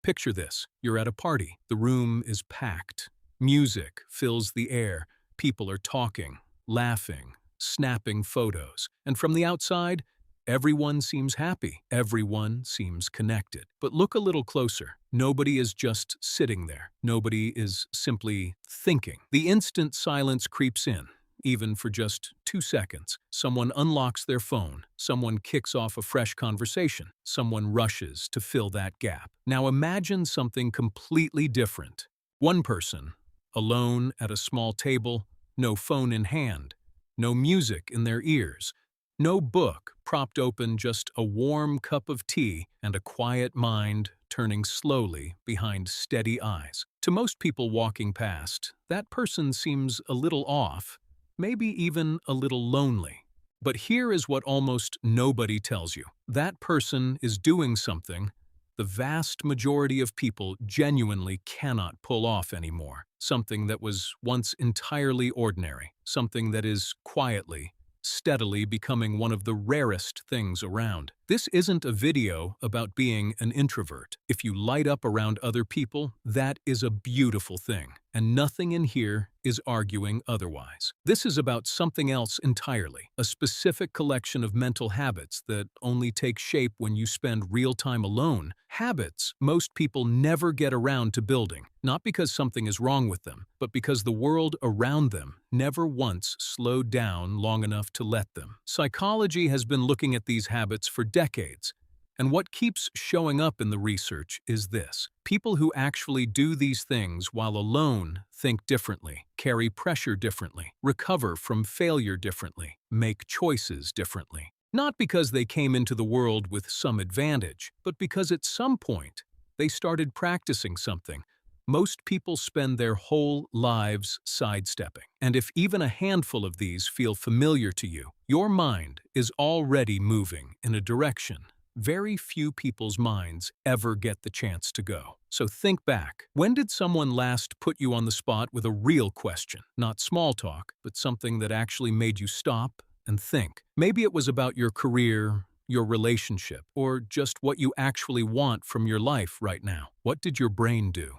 Picture this. You're at a party. The room is packed. Music fills the air. People are talking, laughing, snapping photos. And from the outside, everyone seems happy. Everyone seems connected. But look a little closer. Nobody is just sitting there. Nobody is simply thinking. The instant silence creeps in. Even for just 2 seconds, someone unlocks their phone, someone kicks off a fresh conversation, someone rushes to fill that gap. Now imagine something completely different. One person, alone at a small table, no phone in hand, no music in their ears, no book propped open, just a warm cup of tea and a quiet mind turning slowly behind steady eyes. To most people walking past, that person seems a little off, maybe even a little lonely. But here is what almost nobody tells you. That person is doing something the vast majority of people genuinely cannot pull off anymore. Something that was once entirely ordinary. Something that is quietly, steadily becoming one of the rarest things around. This isn't a video about being an introvert. If you light up around other people, that is a beautiful thing, and nothing in here is arguing otherwise. This is about something else entirely, a specific collection of mental habits that only take shape when you spend real time alone, habits most people never get around to building, not because something is wrong with them, but because the world around them never once slowed down long enough to let them. Psychology has been looking at these habits for decades, and what keeps showing up in the research is this. People who actually do these things while alone think differently, carry pressure differently, recover from failure differently, make choices differently. Not because they came into the world with some advantage, but because at some point they started practicing something most people spend their whole lives sidestepping. And if even a handful of these feel familiar to you, your mind is already moving in a direction very few people's minds ever get the chance to go. So think back. When did someone last put you on the spot with a real question? Not small talk, but something that actually made you stop and think. Maybe it was about your career, your relationship, or just what you actually want from your life right now. What did your brain do?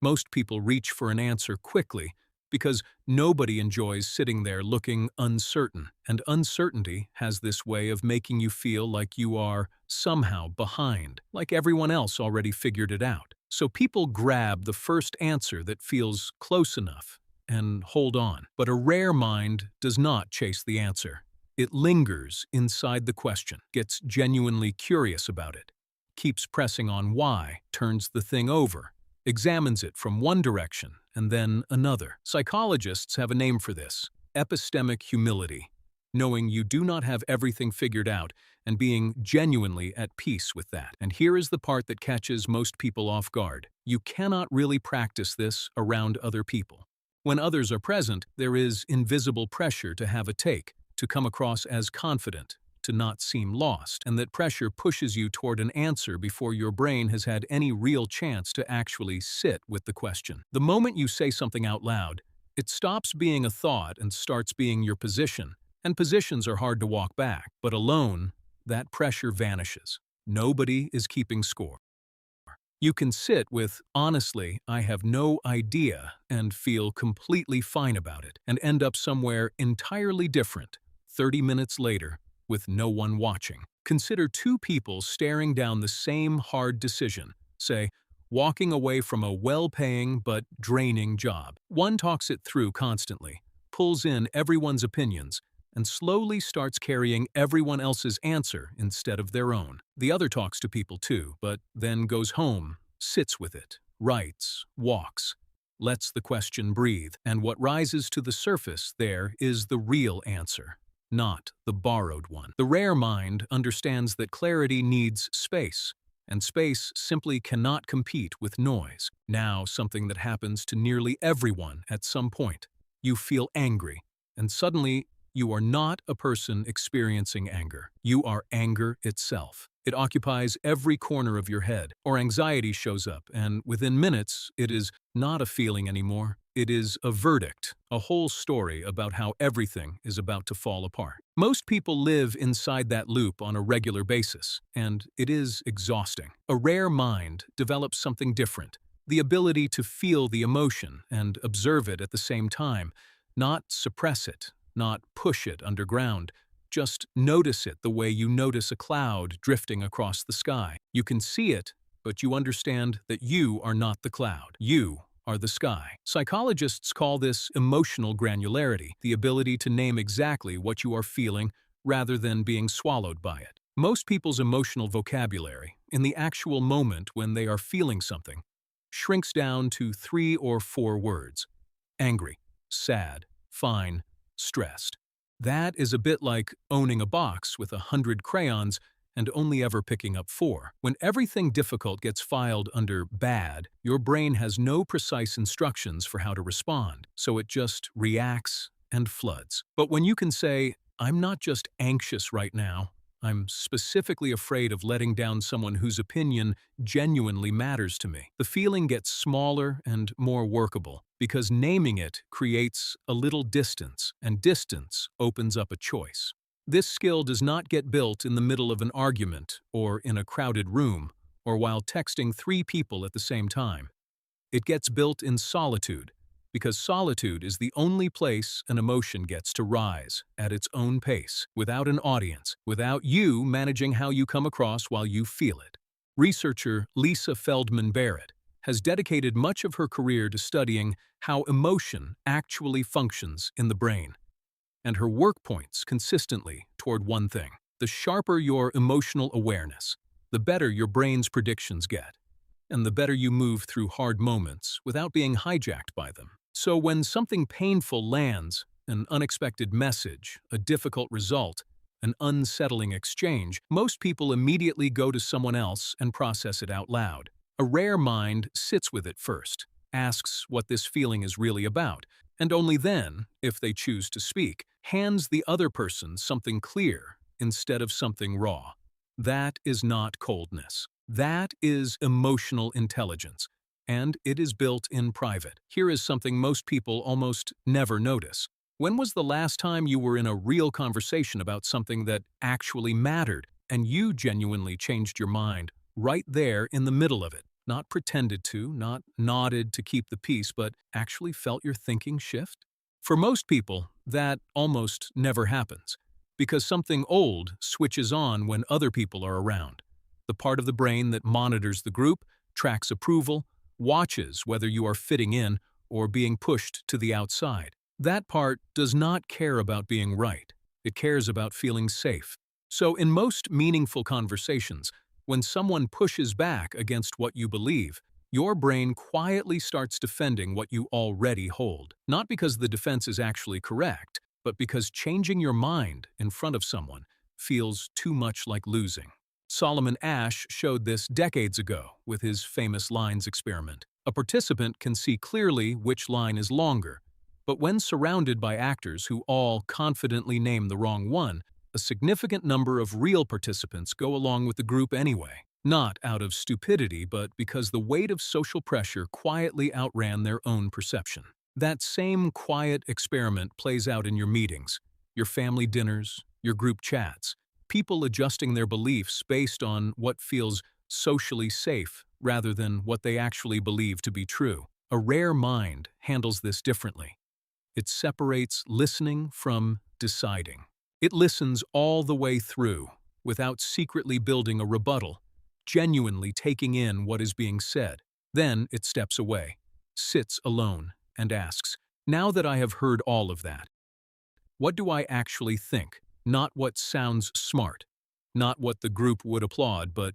Most people reach for an answer quickly because nobody enjoys sitting there looking uncertain, and uncertainty has this way of making you feel like you are somehow behind, like everyone else already figured it out. So people grab the first answer that feels close enough and hold on. But a rare mind does not chase the answer. It lingers inside the question, gets genuinely curious about it, keeps pressing on why, turns the thing over, examines it from one direction and then another. Psychologists have a name for this: epistemic humility, knowing you do not have everything figured out and being genuinely at peace with that. And here is the part that catches most people off guard. You cannot really practice this around other people. When others are present, there is invisible pressure to have a take, to come across as confident, to not seem lost, and that pressure pushes you toward an answer before your brain has had any real chance to actually sit with the question. The moment you say something out loud, it stops being a thought and starts being your position, and positions are hard to walk back. But alone, that pressure vanishes. Nobody is keeping score. You can sit with, "Honestly, I have no idea," and feel completely fine about it, and end up somewhere entirely different 30 minutes later, with no one watching. Consider two people staring down the same hard decision, say, walking away from a well-paying but draining job. One talks it through constantly, pulls in everyone's opinions, and slowly starts carrying everyone else's answer instead of their own. The other talks to people too, but then goes home, sits with it, writes, walks, lets the question breathe, and what rises to the surface there is the real answer, not the borrowed one. The rare mind understands that clarity needs space, and space simply cannot compete with noise. Now, something that happens to nearly everyone at some point. You feel angry, and suddenly you are not a person experiencing anger. You are anger itself. It occupies every corner of your head. Or anxiety shows up, and within minutes, it is not a feeling anymore. It is a verdict, a whole story about how everything is about to fall apart. Most people live inside that loop on a regular basis, and it is exhausting. A rare mind develops something different, the ability to feel the emotion and observe it at the same time, not suppress it, not push it underground. Just notice it the way you notice a cloud drifting across the sky. You can see it, but you understand that you are not the cloud. You are the sky. Psychologists call this emotional granularity, the ability to name exactly what you are feeling rather than being swallowed by it. Most people's emotional vocabulary, in the actual moment when they are feeling something, shrinks down to 3 or 4 words: angry, sad, fine, stressed. That is a bit like owning a box with 100 crayons and only ever picking up 4. When everything difficult gets filed under bad, your brain has no precise instructions for how to respond, so it just reacts and floods. But when you can say, "I'm not just anxious right now, I'm specifically afraid of letting down someone whose opinion genuinely matters to me," the feeling gets smaller and more workable, because naming it creates a little distance, and distance opens up a choice. This skill does not get built in the middle of an argument, or in a crowded room, or while texting 3 people at the same time. It gets built in solitude, because solitude is the only place an emotion gets to rise at its own pace, without an audience, without you managing how you come across while you feel it. Researcher Lisa Feldman Barrett has dedicated much of her career to studying how emotion actually functions in the brain, and her work points consistently toward one thing: the sharper your emotional awareness, the better your brain's predictions get, and the better you move through hard moments without being hijacked by them. So when something painful lands, an unexpected message, a difficult result, an unsettling exchange, most people immediately go to someone else and process it out loud. A rare mind sits with it first, asks what this feeling is really about, and only then, if they choose to speak, hands the other person something clear instead of something raw. That is not coldness. That is emotional intelligence, and it is built in private. Here is something most people almost never notice. When was the last time you were in a real conversation about something that actually mattered, and you genuinely changed your mind right there in the middle of it? Not pretended to, not nodded to keep the peace, but actually felt your thinking shift? For most people, that almost never happens, because something old switches on when other people are around. The part of the brain that monitors the group, tracks approval, watches whether you are fitting in or being pushed to the outside. That part does not care about being right. It cares about feeling safe. So in most meaningful conversations, when someone pushes back against what you believe, your brain quietly starts defending what you already hold. Not because the defense is actually correct, but because changing your mind in front of someone feels too much like losing. Solomon Asch showed this decades ago with his famous lines experiment. A participant can see clearly which line is longer, but when surrounded by actors who all confidently name the wrong one, a significant number of real participants go along with the group anyway. Not out of stupidity, but because the weight of social pressure quietly outran their own perception. That same quiet experiment plays out in your meetings, your family dinners, your group chats. People adjusting their beliefs based on what feels socially safe rather than what they actually believe to be true. A rare mind handles this differently. It separates listening from deciding. It listens all the way through, without secretly building a rebuttal, genuinely taking in what is being said. Then it steps away, sits alone, and asks, "Now that I have heard all of that, what do I actually think? Not what sounds smart, not what the group would applaud, but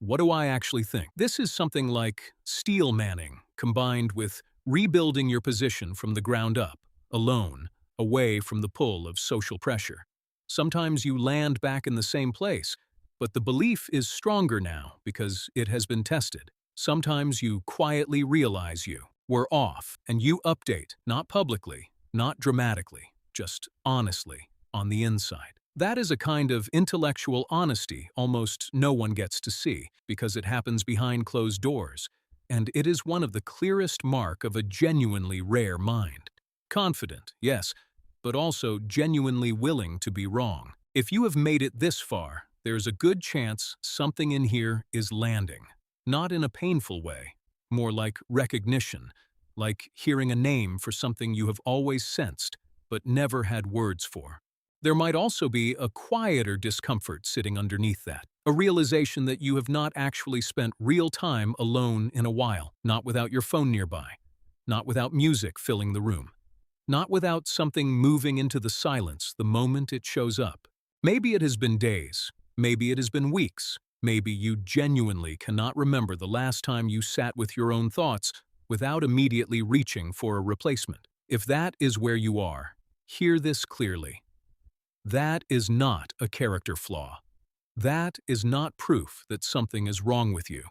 what do I actually think?" This is something like steel manning combined with rebuilding your position from the ground up, alone, away from the pull of social pressure. Sometimes you land back in the same place, but the belief is stronger now because it has been tested. Sometimes you quietly realize you were off, and you update, not publicly, not dramatically, just honestly, on the inside. That is a kind of intellectual honesty almost no one gets to see because it happens behind closed doors, and it is one of the clearest mark of a genuinely rare mind. Confident, yes, but also genuinely willing to be wrong. If you have made it this far, there's a good chance something in here is landing. Not in a painful way, more like recognition, like hearing a name for something you have always sensed but never had words for. There might also be a quieter discomfort sitting underneath that, a realization that you have not actually spent real time alone in a while, not without your phone nearby, not without music filling the room, not without something moving into the silence the moment it shows up. Maybe it has been days, maybe it has been weeks, maybe you genuinely cannot remember the last time you sat with your own thoughts without immediately reaching for a replacement. If that is where you are, hear this clearly. That is not a character flaw. That is not proof that something is wrong with you,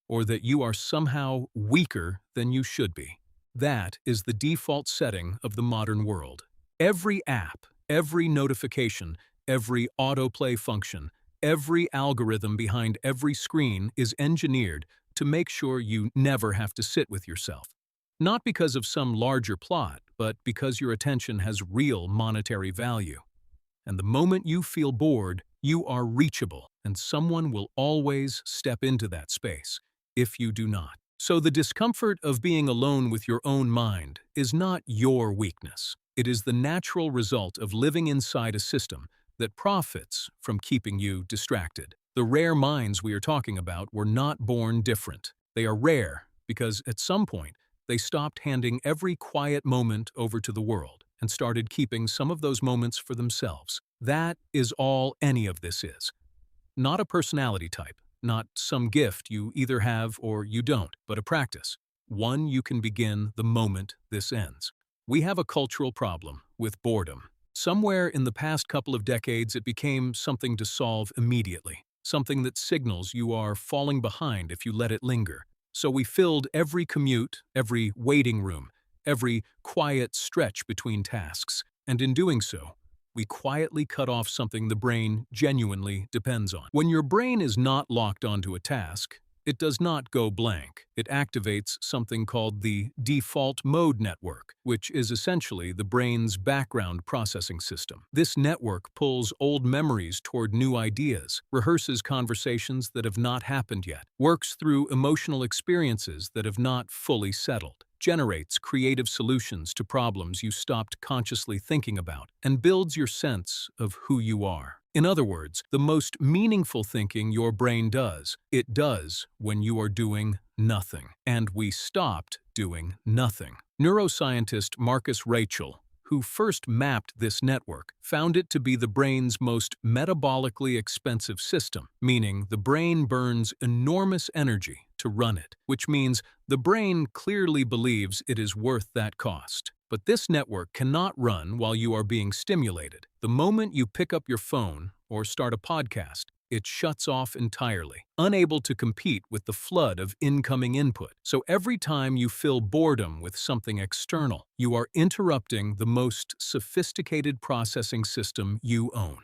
or that you are somehow weaker than you should be. That is the default setting of the modern world. Every app, every notification, every autoplay function, every algorithm behind every screen is engineered to make sure you never have to sit with yourself. Not because of some larger plot, but because your attention has real monetary value. And the moment you feel bored, you are reachable, and someone will always step into that space, if you do not. So the discomfort of being alone with your own mind is not your weakness. It is the natural result of living inside a system that profits from keeping you distracted. The rare minds we are talking about were not born different. They are rare because at some point, they stopped handing every quiet moment over to the world and started keeping some of those moments for themselves. That is all any of this is. Not a personality type, not some gift you either have or you don't, but a practice. One you can begin the moment this ends. We have a cultural problem with boredom. Somewhere in the past couple of decades, it became something to solve immediately, something that signals you are falling behind if you let it linger. So we filled every commute, every waiting room, every quiet stretch between tasks, and in doing so, we quietly cut off something the brain genuinely depends on. When your brain is not locked onto a task, it does not go blank. It activates something called the default mode network, which is essentially the brain's background processing system. This network pulls old memories toward new ideas, rehearses conversations that have not happened yet, works through emotional experiences that have not fully settled, generates creative solutions to problems you stopped consciously thinking about, and builds your sense of who you are. In other words, the most meaningful thinking your brain does, it does when you are doing nothing. And we stopped doing nothing. Neuroscientist Marcus Rachel, who first mapped this network, found it to be the brain's most metabolically expensive system, meaning the brain burns enormous energy to run it, which means the brain clearly believes it is worth that cost. But this network cannot run while you are being stimulated. The moment you pick up your phone or start a podcast, it shuts off entirely, unable to compete with the flood of incoming input. So every time you fill boredom with something external, you are interrupting the most sophisticated processing system you own.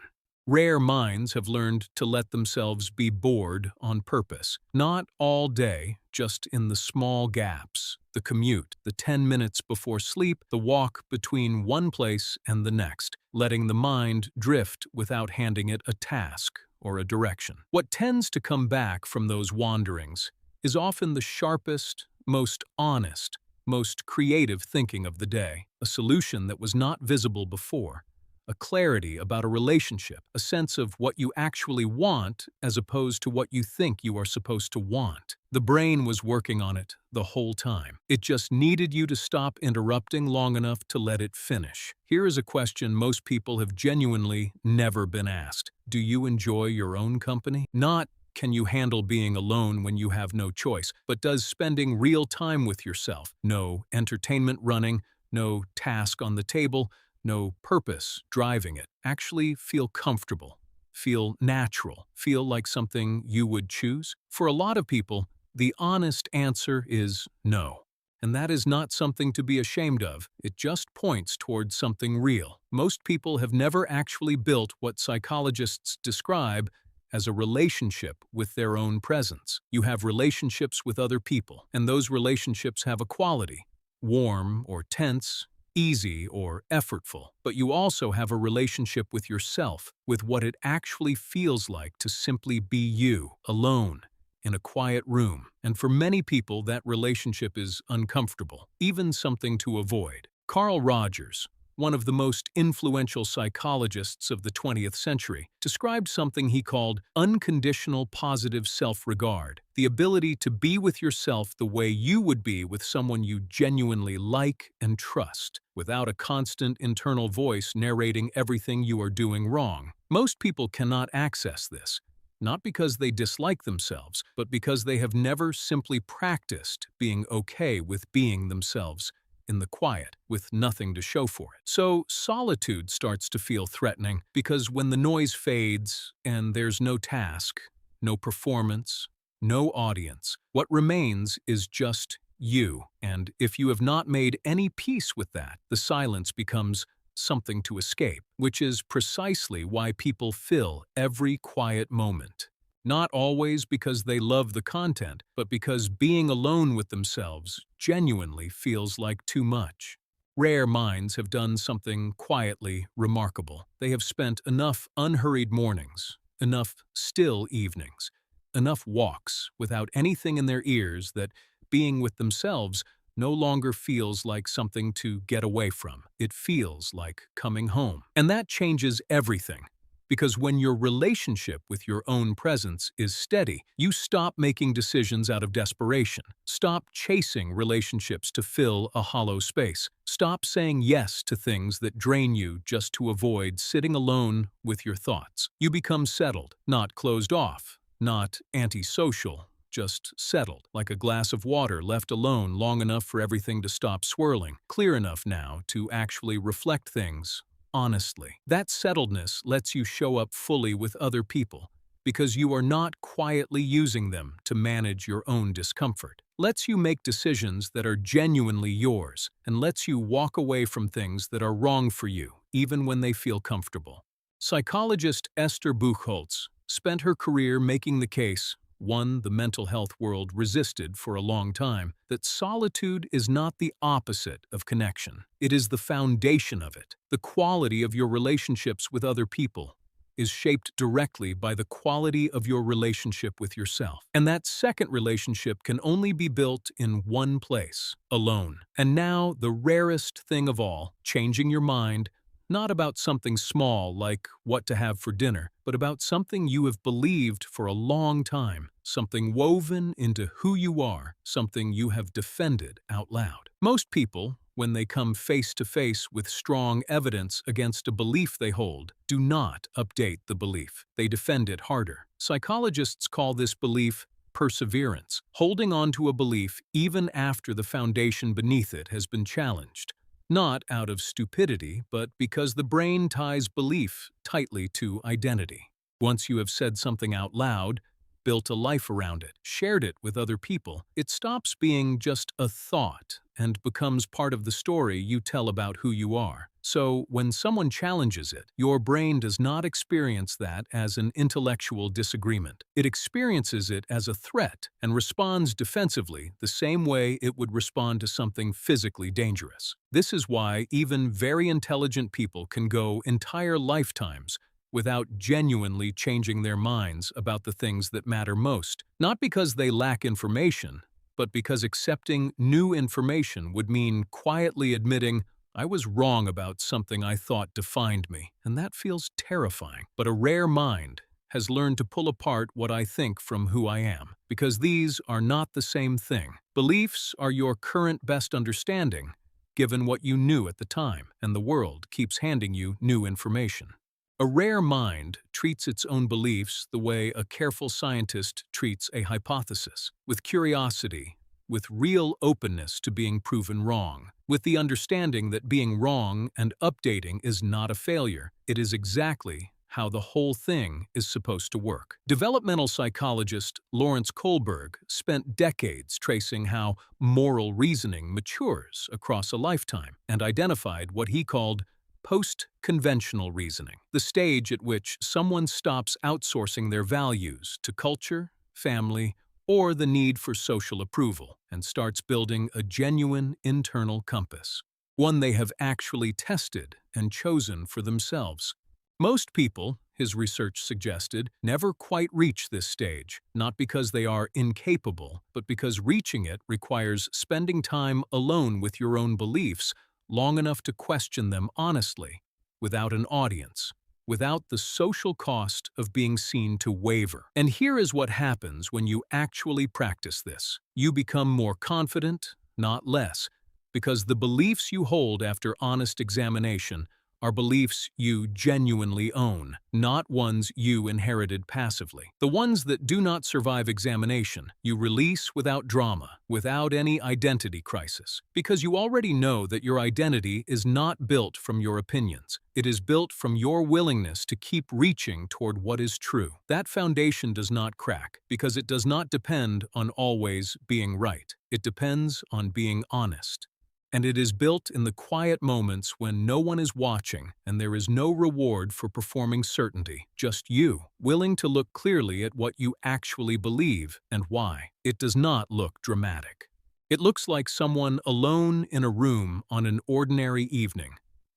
Rare minds have learned to let themselves be bored on purpose. Not all day, just in the small gaps, the commute, the 10 minutes before sleep, the walk between one place and the next, letting the mind drift without handing it a task or a direction. What tends to come back from those wanderings is often the sharpest, most honest, most creative thinking of the day, a solution that was not visible before. A clarity about a relationship, a sense of what you actually want as opposed to what you think you are supposed to want. The brain was working on it the whole time. It just needed you to stop interrupting long enough to let it finish. Here is a question most people have genuinely never been asked. Do you enjoy your own company? Not, can you handle being alone when you have no choice, but does spending real time with yourself, no entertainment running, no task on the table, no purpose driving it, actually feel comfortable, feel natural, feel like something you would choose? For a lot of people, the honest answer is no. And that is not something to be ashamed of, it just points towards something real. Most people have never actually built what psychologists describe as a relationship with their own presence. You have relationships with other people, and those relationships have a quality: warm or tense, easy or effortful. But you also have a relationship with yourself, with what it actually feels like to simply be you, alone, in a quiet room. And for many people, that relationship is uncomfortable, even something to avoid. Carl Rogers, one of the most influential psychologists of the 20th century, described something he called unconditional positive self-regard, the ability to be with yourself the way you would be with someone you genuinely like and trust, without a constant internal voice narrating everything you are doing wrong. Most people cannot access this, not because they dislike themselves, but because they have never simply practiced being okay with being themselves in the quiet, with nothing to show for it. So solitude starts to feel threatening, because when the noise fades and there's no task, no performance, no audience, what remains is just you. And if you have not made any peace with that, the silence becomes something to escape, which is precisely why people fill every quiet moment. Not always because they love the content, but because being alone with themselves genuinely feels like too much. Rare minds have done something quietly remarkable. They have spent enough unhurried mornings, enough still evenings, enough walks without anything in their ears that being with themselves no longer feels like something to get away from. It feels like coming home. And that changes everything. Because when your relationship with your own presence is steady, you stop making decisions out of desperation. Stop chasing relationships to fill a hollow space. Stop saying yes to things that drain you just to avoid sitting alone with your thoughts. You become settled, not closed off, not antisocial, just settled, like a glass of water left alone long enough for everything to stop swirling, clear enough now to actually reflect things honestly. That settledness lets you show up fully with other people, because you are not quietly using them to manage your own discomfort. Lets you make decisions that are genuinely yours, and lets you walk away from things that are wrong for you, even when they feel comfortable. Psychologist Esther Buchholz spent her career making the case, one the mental health world resisted for a long time, that solitude is not the opposite of connection. It is the foundation of it. The quality of your relationships with other people is shaped directly by the quality of your relationship with yourself. And that second relationship can only be built in one place, alone. And now, the rarest thing of all, changing your mind, not about something small like what to have for dinner, but about something you have believed for a long time, something woven into who you are, something you have defended out loud. Most people, when they come face to face with strong evidence against a belief they hold, do not update the belief. They defend it harder. Psychologists call this belief perseverance, holding on to a belief even after the foundation beneath it has been challenged. Not out of stupidity, but because the brain ties belief tightly to identity. Once you have said something out loud, built a life around it, shared it with other people, it stops being just a thought and becomes part of the story you tell about who you are. So, when someone challenges it, your brain does not experience that as an intellectual disagreement. It experiences it as a threat and responds defensively the same way it would respond to something physically dangerous. This is why even very intelligent people can go entire lifetimes without genuinely changing their minds about the things that matter most. Not because they lack information, but because accepting new information would mean quietly admitting, I was wrong about something I thought defined me, and that feels terrifying. But a rare mind has learned to pull apart what I think from who I am, because these are not the same thing. Beliefs are your current best understanding, given what you knew at the time, and the world keeps handing you new information. A rare mind treats its own beliefs the way a careful scientist treats a hypothesis, with curiosity, with real openness to being proven wrong, with the understanding that being wrong and updating is not a failure. It is exactly how the whole thing is supposed to work. Developmental psychologist Lawrence Kohlberg spent decades tracing how moral reasoning matures across a lifetime and identified what he called postconventional reasoning, the stage at which someone stops outsourcing their values to culture, family, or the need for social approval and starts building a genuine internal compass, one they have actually tested and chosen for themselves. Most people, his research suggested, never quite reach this stage, not because they are incapable, but because reaching it requires spending time alone with your own beliefs long enough to question them honestly, without an audience, without the social cost of being seen to waver. And here is what happens when you actually practice this. You become more confident, not less, because the beliefs you hold after honest examination are beliefs you genuinely own, not ones you inherited passively. The ones that do not survive examination, you release without drama, without any identity crisis, because you already know that your identity is not built from your opinions. It is built from your willingness to keep reaching toward what is true. That foundation does not crack, because it does not depend on always being right. It depends on being honest. And it is built in the quiet moments when no one is watching and there is no reward for performing certainty, just you, willing to look clearly at what you actually believe and why. It does not look dramatic. It looks like someone alone in a room on an ordinary evening,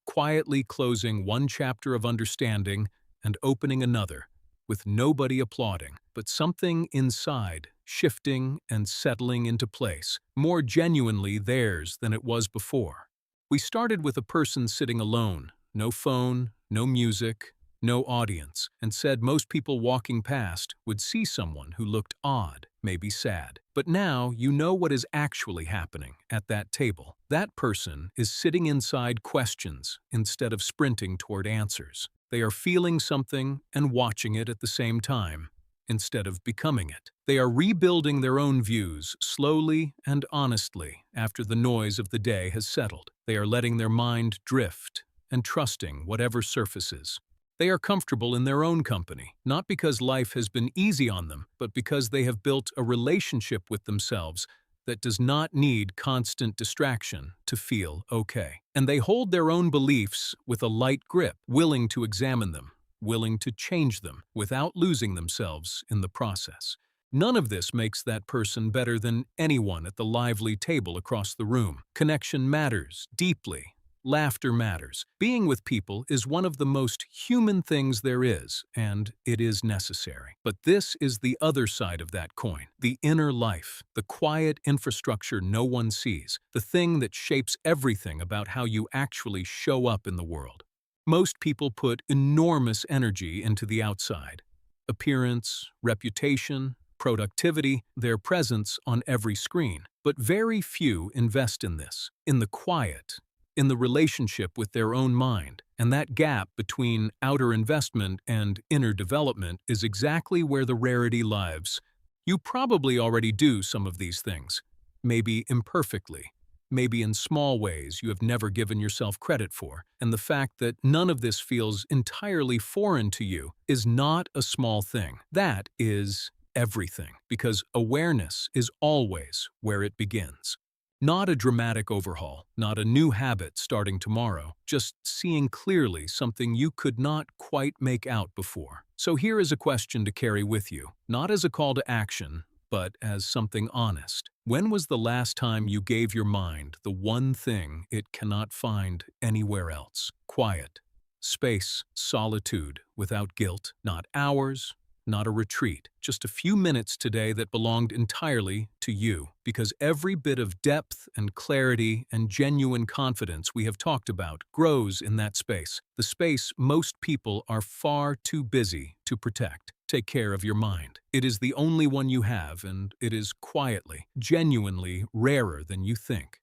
quietly closing one chapter of understanding and opening another, with nobody applauding, but something inside shifting and settling into place, more genuinely theirs than it was before. We started with a person sitting alone, no phone, no music, no audience, and said most people walking past would see someone who looked odd, maybe sad. But now you know what is actually happening at that table. That person is sitting inside questions instead of sprinting toward answers. They are feeling something and watching it at the same time, instead of becoming it. They are rebuilding their own views slowly and honestly after the noise of the day has settled. They are letting their mind drift and trusting whatever surfaces. They are comfortable in their own company, not because life has been easy on them, but because they have built a relationship with themselves that does not need constant distraction to feel okay. And they hold their own beliefs with a light grip, willing to examine them, willing to change them without losing themselves in the process. None of this makes that person better than anyone at the lively table across the room. Connection matters deeply. Laughter matters. Being with people is one of the most human things there is, and it is necessary. But this is the other side of that coin, the inner life, the quiet infrastructure no one sees, the thing that shapes everything about how you actually show up in the world. Most people put enormous energy into the outside. Appearance, reputation, productivity, their presence on every screen. But very few invest in this, in the quiet, in the relationship with their own mind. And that gap between outer investment and inner development is exactly where the rarity lives. You probably already do some of these things, maybe imperfectly. Maybe in small ways you have never given yourself credit for, and the fact that none of this feels entirely foreign to you is not a small thing. That is everything, because awareness is always where it begins. Not a dramatic overhaul, not a new habit starting tomorrow, just seeing clearly something you could not quite make out before. So here is a question to carry with you, not as a call to action, but as something honest. When was the last time you gave your mind the one thing it cannot find anywhere else? Quiet, space, solitude, without guilt, not hours, not a retreat, just a few minutes today that belonged entirely to you, because every bit of depth and clarity and genuine confidence we have talked about grows in that space, the space most people are far too busy to protect. Take care of your mind. It is the only one you have, and it is quietly, genuinely rarer than you think.